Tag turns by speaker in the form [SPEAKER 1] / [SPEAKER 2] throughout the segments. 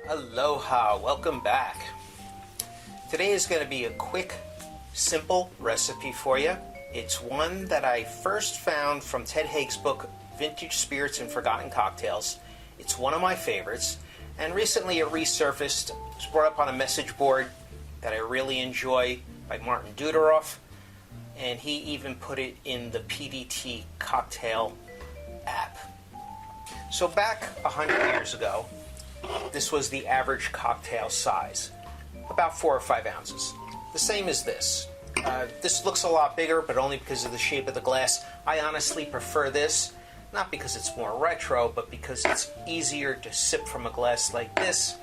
[SPEAKER 1] Aloha, welcome back. Today is going to be a quick, simple recipe for you. It's one that I first found from Ted Haig's book, Vintage Spirits and Forgotten Cocktails. It's one of my favorites, and recently it resurfaced. It was brought up on a message board that I really enjoy by Martin Duderoff, and he even put it in the PDT cocktail app. So back 100 years ago, this was the average cocktail size, about 4 or 5 ounces. The same as this. This looks a lot bigger, but only because of the shape of the glass. I honestly prefer this, not because it's more retro, but because it's easier to sip from a glass like this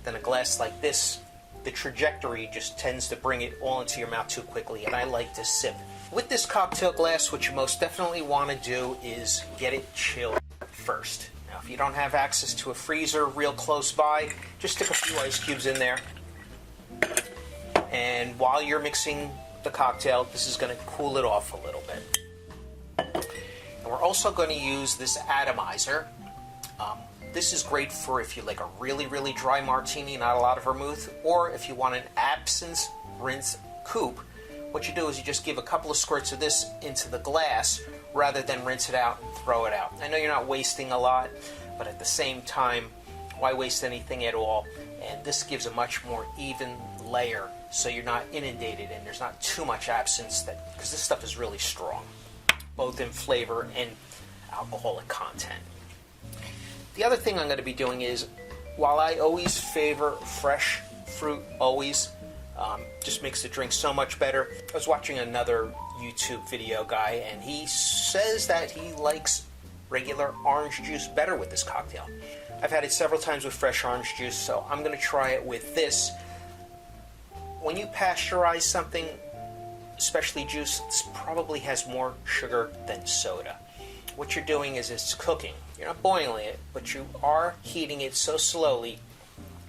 [SPEAKER 1] than a glass like this. The trajectory just tends to bring it all into your mouth too quickly, and I like to sip. With this cocktail glass, what you most definitely want to do is get it chilled first. Now, if you don't have access to a freezer real close by, just stick a few ice cubes in there. And while you're mixing the cocktail, this is going to cool it off a little bit. And we're also going to use this atomizer. This is great for if you like a really, really dry martini, not a lot of vermouth, or if you want an absinthe rinse coupe. What you do is you just give a couple of squirts of this into the glass rather than rinse it out and throw it out. I know you're not wasting a lot, but at the same time, why waste anything at all? And this gives a much more even layer, so you're not inundated and there's not too much absinthe, because this stuff is really strong, both in flavor and alcoholic content. The other thing I'm going to be doing is, while I always favor fresh fruit, always, just makes the drink so much better. I was watching another YouTube video guy, and he says that he likes regular orange juice better with this cocktail. I've had it several times with fresh orange juice, so I'm going to try it with this. When you pasteurize something, especially juice, this probably has more sugar than soda. What you're doing is it's cooking. You're not boiling it, but you are heating it so slowly.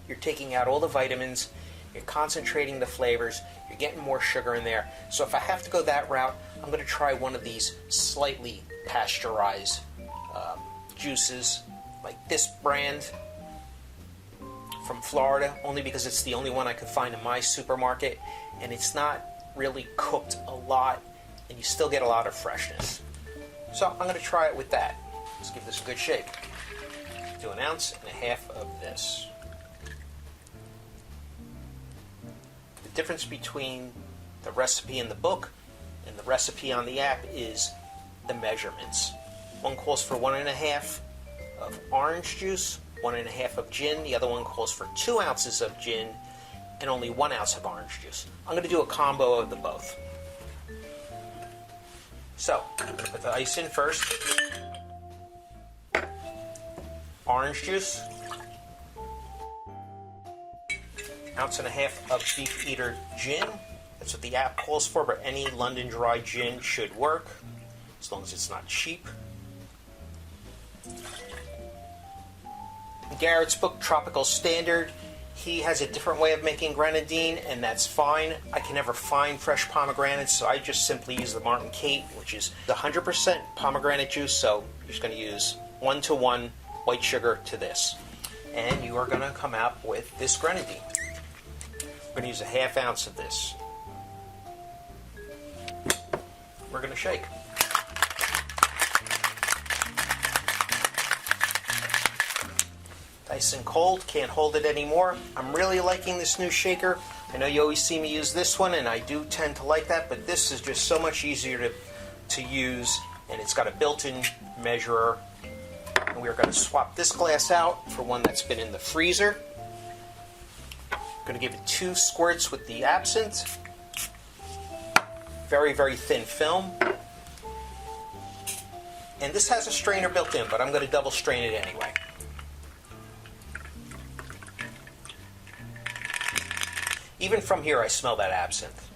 [SPEAKER 1] You're taking out all the vitamins, you're concentrating the flavors, you're getting more sugar in there. So if I have to go that route, I'm going to try one of these slightly pasteurized juices, like this brand from Florida, only because it's the only one I could find in my supermarket, and it's not really cooked a lot, and you still get a lot of freshness. So I'm going to try it with that. Let's give this a good shake. Do 1.5 ounces of this. The difference between the recipe in the book and the recipe on the app is the measurements. One calls for 1.5 of orange juice, 1.5 of gin. The other one calls for 2 ounces of gin and only 1 ounce of orange juice. I'm going to do a combo of the both. So, I'm going to put the ice in first. Orange juice. 1.5 ounces of Beef Eater gin. That's what the app calls for, but any London Dry gin should work, as long as it's not cheap. In Garrett's book, Tropical Standard, he has a different way of making grenadine, and that's fine. I can never find fresh pomegranates, so I just simply use the Martin Kate, which is 100% pomegranate juice, so you're just going to use 1-to-1 white sugar to this. And you are going to come out with this grenadine. We're going to use 1/2 ounce of this. We're going to shake. Nice and cold, can't hold it anymore. I'm really liking this new shaker. I know you always see me use this one, and I do tend to like that, but this is just so much easier to use, and it's got a built-in measurer. And we're going to swap this glass out for one that's been in the freezer. I'm going to give it 2 squirts with the absinthe. Very, very thin film. And this has a strainer built in, but I'm going to double strain it anyway. Even from here, I smell that absinthe.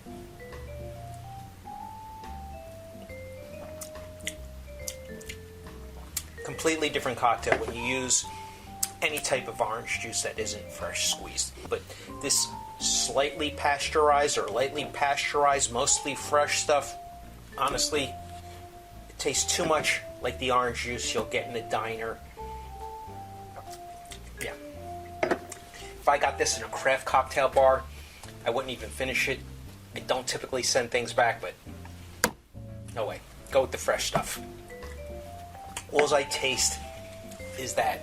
[SPEAKER 1] Completely different cocktail when you use any type of orange juice that isn't fresh squeezed. But this slightly pasteurized or lightly pasteurized, mostly fresh stuff, honestly, it tastes too much like the orange juice you'll get in a diner. Yeah. If I got this in a craft cocktail bar, I wouldn't even finish it. I don't typically send things back, but no way. Go with the fresh stuff. All I taste is that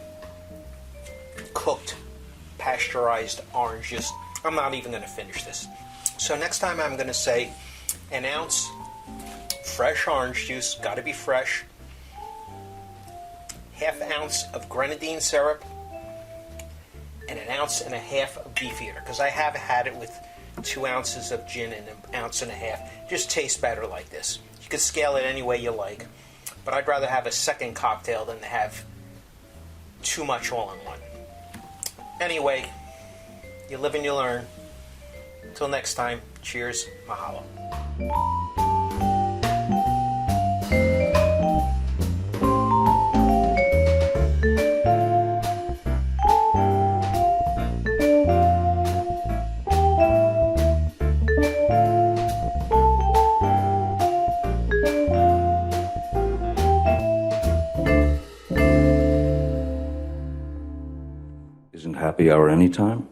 [SPEAKER 1] cooked, pasteurized orange juice. I'm not even going to finish this. So next time I'm going to say an ounce fresh orange juice, got to be fresh, half ounce of grenadine syrup, and an ounce and a half of Beefeater, because I have had it with 2 ounces of gin and an ounce and a half. Just tastes better like this. You can scale it any way you like, but I'd rather have a second cocktail than to have too much all in one. Anyway, you live and you learn. Until next time, cheers, mahalo.
[SPEAKER 2] Isn't happy hour anytime?